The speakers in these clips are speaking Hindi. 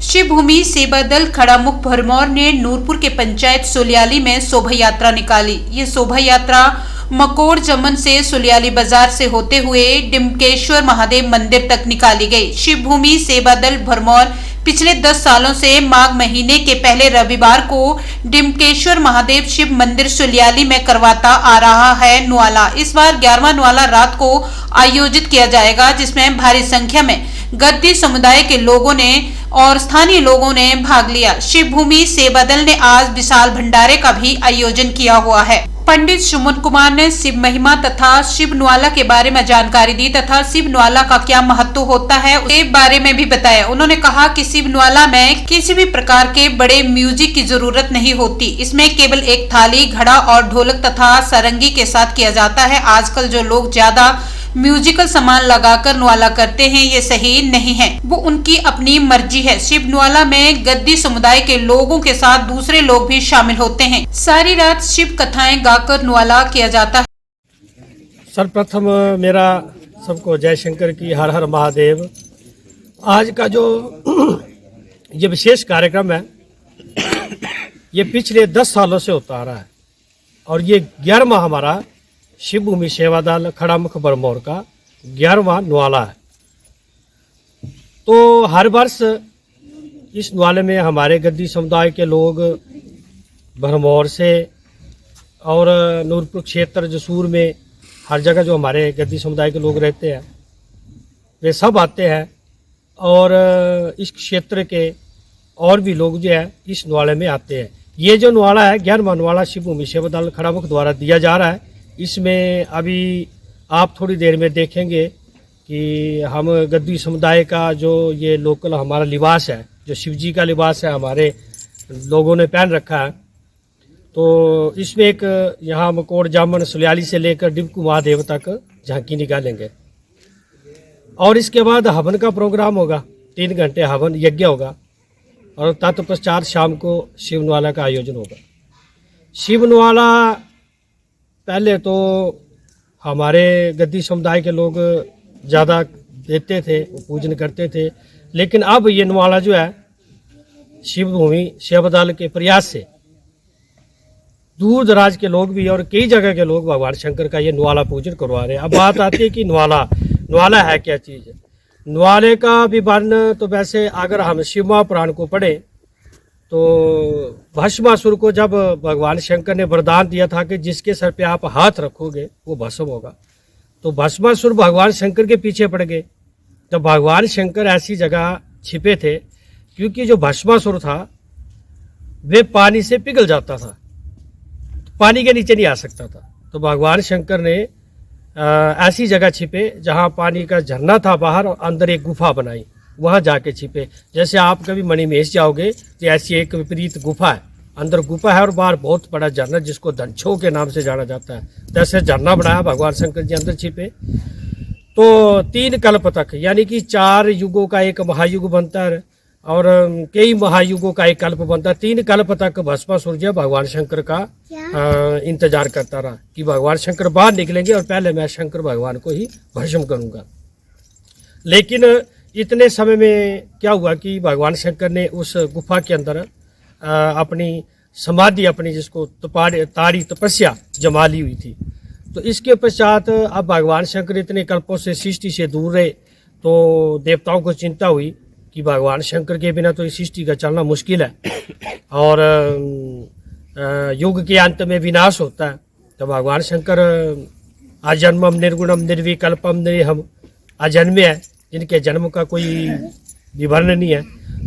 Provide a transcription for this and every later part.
शिव भूमि सेवा दल खड़ामुख भरमौर ने नूरपुर के पंचायत सुलियाली में शोभा यात्रा निकाली। ये शोभा यात्रा मकोड़ जमन से सुलियाली बाजार से होते हुए डिम्केश्वर महादेव मंदिर तक निकाली गई। शिव भूमि सेवा दल भरमौर पिछले 10 सालों से माघ महीने के पहले रविवार को डिम्केश्वर महादेव शिव मंदिर सुलियाली में करवाता आ रहा है न्वाला। इस बार 11वां न्वाला रात को आयोजित किया जाएगा, जिसमें भारी संख्या में गद्दी समुदाय के लोगों ने और स्थानीय लोगों ने भाग लिया। शिव भूमि सेवा दल ने आज विशाल भंडारे का भी आयोजन किया हुआ है। पंडित सुमन कुमार ने शिव महिमा तथा शिव न्वाला के बारे में जानकारी दी तथा शिव न्वाला का क्या महत्व होता है उसके बारे में भी बताया। उन्होंने कहा कि शिव न्वाला में किसी भी प्रकार के बड़े म्यूजिक की जरूरत नहीं होती। इसमें केवल एक थाली, घड़ा और ढोलक तथा सारंगी के साथ किया जाता है। आजकल जो लोग ज्यादा म्यूजिकल सामान लगाकर न्वाला करते हैं, ये सही नहीं है, वो उनकी अपनी मर्जी है। शिव न्वाला में गद्दी समुदाय के लोगों के साथ दूसरे लोग भी शामिल होते हैं। सारी रात शिव कथाएं गाकर न्वाला किया जाता है। सर्वप्रथम मेरा सबको जय शंकर की, हर हर महादेव। आज का जो ये विशेष कार्यक्रम है, ये पिछले 10 सालों से होता आ रहा है और ये 11वां हमारा शिव भूमि सेवा दल खड़ामुख भरमौर का 11वां न्वाला है। तो हर वर्ष इस न्वाले में हमारे गद्दी समुदाय के लोग भरमौर से और नूरपुर क्षेत्र जसूर में हर जगह जो हमारे गद्दी समुदाय के लोग रहते हैं, वे सब आते हैं और इस क्षेत्र के और भी लोग जो है इस न्वाले में आते हैं। ये जो न्वाला है 11वां न्वाला शिव भूमि सेवा दल खड़ामुख द्वारा दिया जा रहा है। इसमें अभी आप थोड़ी देर में देखेंगे कि हम गद्दी समुदाय का जो ये लोकल हमारा लिबास है, जो शिवजी का लिबास है, हमारे लोगों ने पहन रखा है। तो इसमें एक यहाँ मकोड़ जामन सुलियाली से लेकर डिम्कू महादेव तक झांकी निकालेंगे और इसके बाद हवन का प्रोग्राम होगा। 3 घंटे हवन यज्ञ होगा और तत्पश्चात शाम को शिव न्वाला का आयोजन होगा। शिव न्वाला पहले तो हमारे गद्दी समुदाय के लोग ज़्यादा देते थे, पूजन करते थे, लेकिन अब ये न्वाला जो है शिव भूमि सेवा दल के प्रयास से दूर दराज के लोग भी और कई जगह के लोग भगवान शंकर का ये न्वाला पूजन करवा रहे हैं। अब बात आती है कि न्वाला है क्या चीज़ है। न्वाले का विवरण तो वैसे अगर हम शिव महापुराण को पढ़े तो भस्मासुर को जब भगवान शंकर ने वरदान दिया था कि जिसके सर पे आप हाथ रखोगे वो भस्म होगा, तो भस्मासुर भगवान शंकर के पीछे पड़ गए। जब भगवान शंकर ऐसी जगह छिपे थे, क्योंकि जो भस्मासुर था वे पानी से पिघल जाता था, पानी के नीचे नहीं आ सकता था। तो भगवान शंकर ने ऐसी जगह छिपे जहाँ पानी का झरना था बाहर और अंदर एक गुफा बनाई, वहाँ जाके छिपे। जैसे आप कभी मणिमहेश जाओगे तो ऐसी एक विपरीत गुफा है, अंदर गुफा है और बाहर बहुत बड़ा झरना जिसको धनछो के नाम से जाना जाता है। जैसे झरना बनाया भगवान शंकर जी अंदर छिपे। तो 3 कल्प तक, यानी कि 4 युगों का एक महायुग बनता है और कई महायुगों का एक कल्प बनता है। 3 कल्प तक भस्मासुर जी भगवान शंकर का इंतजार करता रहा कि भगवान शंकर बाहर निकलेंगे और पहले मैं शंकर भगवान को ही भस्म करूंगा। लेकिन इतने समय में क्या हुआ कि भगवान शंकर ने उस गुफा के अंदर अपनी समाधि, अपनी जिसको तारी तपस्या जमा ली हुई थी। तो इसके पश्चात अब भगवान शंकर इतने कल्पों से सृष्टि से दूर रहे, तो देवताओं को चिंता हुई कि भगवान शंकर के बिना तो इस सृष्टि का चलना मुश्किल है और युग के अंत में विनाश होता है। तो भगवान शंकर अजन्मम निर्गुणम निर्विकल्पम निरहम अजन्मे है, जिनके जन्म का कोई विवरण नहीं है।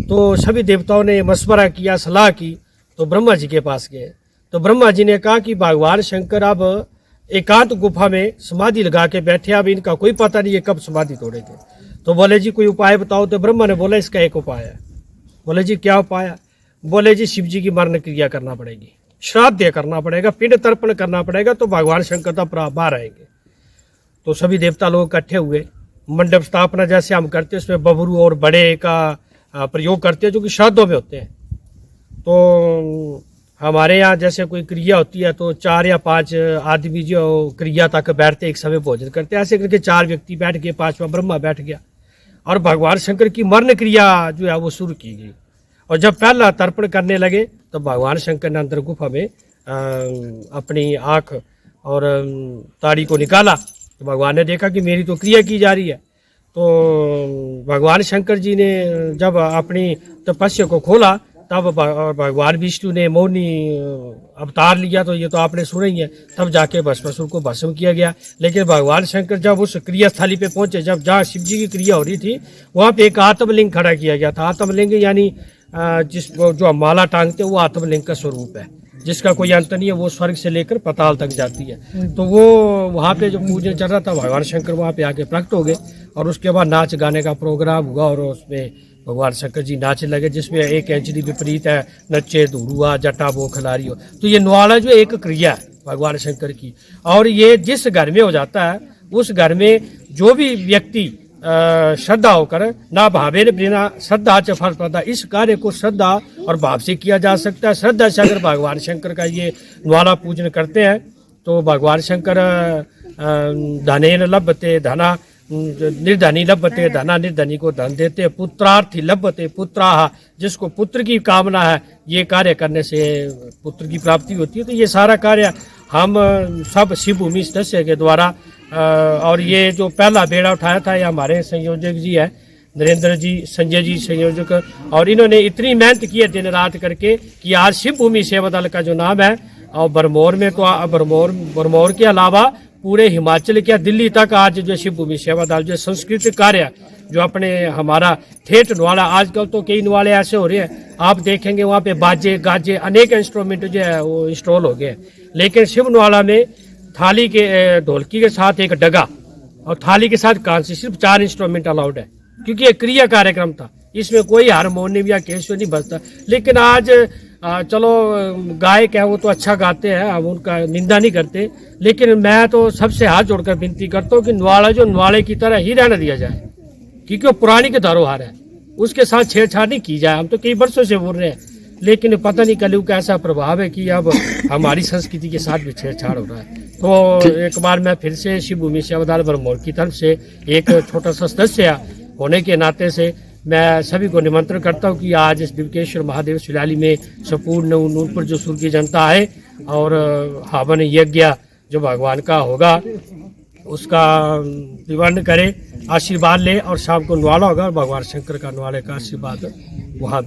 तो सभी देवताओं ने मशवरा किया, सलाह की, तो ब्रह्मा जी के पास गए। तो ब्रह्मा जी ने कहा कि भगवान शंकर अब एकांत गुफा में समाधि लगा के बैठे, अब इनका कोई पता नहीं है कब समाधि तोड़ेंगे। तो बोले जी कोई उपाय बताओ। तो ब्रह्मा ने बोला इसका एक उपाय है। बोले जी क्या उपाय है? बोले जी शिव जी की मरण क्रिया करना पड़ेगी, श्राद्ध करना पड़ेगा, पिंड तर्पण करना पड़ेगा, तो भगवान शंकर तब बाहर आएंगे। तो सभी देवता लोग इकट्ठे हुए, मंडप स्थापना जैसे हम करते हैं उसमें बबरू और बड़े का प्रयोग करते हैं जो कि श्राद्धों में होते हैं। तो हमारे यहाँ जैसे कोई क्रिया होती है तो 4 या 5 आदमी जो क्रिया तक बैठते एक समय भोजन करते हैं। ऐसे करके 4 व्यक्ति बैठ गए, 5वां ब्रह्मा बैठ गया और भगवान शंकर की मरण क्रिया जो है वो शुरू की गई। और जब पहला तर्पण करने लगे तो भगवान शंकर ने अंदर गुफा में अपनी आँख और ताड़ी को निकाला। तो भगवान ने देखा कि मेरी तो क्रिया की जा रही है। तो भगवान शंकर जी ने जब अपनी तपस्या को खोला तब भगवान विष्णु ने मौनी अवतार लिया। तो ये तो आपने सुना ही है। तब जाके भस्मासुर को भस्म किया गया। लेकिन भगवान शंकर जब उस क्रिया स्थली पे पहुंचे, जब जहाँ शिव जी की क्रिया हो रही थी, वहाँ पे एक आत्मलिंग खड़ा किया गया था। आत्मलिंग यानी जिस जो माला टांगते वो आत्मलिंग का स्वरूप है, जिसका कोई अंत नहीं है। वो स्वर्ग से लेकर पाताल तक जाती है। तो वो वहाँ पे जो पूजन चल रहा था, भगवान शंकर वहाँ पे आके प्रकट हो गए और उसके बाद नाच गाने का प्रोग्राम हुआ और उसमें भगवान शंकर जी नाचने लगे, जिसमें एक एंचरी विपरीत है, नच्चे धुरुआ जटा बोखलारी हो। तो ये नुआला जो एक क्रिया है भगवान शंकर की, और ये जिस घर में हो जाता है उस घर में जो भी व्यक्ति श्रद्धा होकर ना भावे न बिना श्रद्धा च फल प्रदा, इस कार्य को श्रद्धा और भाव से किया जा सकता है। श्रद्धा से अगर भगवान शंकर का ये नुआला पूजन करते हैं तो भगवान शंकर धनेन लभते धना निर्धनी लभते धना, निर्धनी को धन देते, पुत्रार्थी लभते पुत्राह, जिसको पुत्र की कामना है ये कार्य करने से पुत्र की प्राप्ति होती है। तो ये सारा कार्य हम सब शिव भूमि सदस्य के द्वारा और ये जो पहला बेड़ा उठाया था ये हमारे संयोजक जी है, नरेंद्र जी, संजय जी संयोजक, और इन्होंने इतनी मेहनत की है दिन रात करके कि आज शिव भूमि सेवा दल का जो नाम है, और बरमौर में तो बरमौर के अलावा पूरे हिमाचल के दिल्ली तक आज जो शिव भूमि सेवा दल जो सांस्कृतिक कार्य जो अपने हमारा ठेठ नुआला, आजकल तो कई नुआले ऐसे हो रहे हैं आप देखेंगे वहाँ पे बाजे गाजे अनेक इंस्ट्रूमेंट जो है वो इंस्टॉल हो गए। लेकिन शिव नुआला में थाली के ढोलकी के साथ एक डगा और थाली के साथ कांसी, सिर्फ 4 इंस्ट्रूमेंट अलाउड है, क्योंकि ये क्रिया कार्यक्रम था। इसमें कोई हारमोनियम या कैसियो नहीं बजता। लेकिन आज चलो गायक है वो तो अच्छा गाते हैं, हम उनका निंदा नहीं करते, लेकिन मैं तो सबसे हाथ जोड़कर विनती करता हूँ कि नुआला जो नुआले की तरह ही रहने दिया जाए, क्योंकि वो पुरानी के धरोहर है, उसके साथ छेड़छाड़ नहीं की जाए। हम तो कई वर्षों से बोल रहे हैं, लेकिन पता नहीं कलयुग का ऐसा प्रभाव है कि अब हमारी संस्कृति के साथ भी छेड़छाड़ हो रहा है। तो एक बार मैं फिर से शिव भूमि सेवा दल बरमौर की तरफ से एक छोटा सा सदस्य होने के नाते से मैं सभी को निमंत्रण करता हूँ कि आज इस दिव्यकेश्वर महादेव शिलाली में संपूर्ण नूरपुर जो सुर की जनता है और हवन यज्ञ जो भगवान का होगा उसका विवरण करे, आशीर्वाद ले, और शाम को नुआला होगा और भगवान शंकर का नुआले का आशीर्वाद वहाँ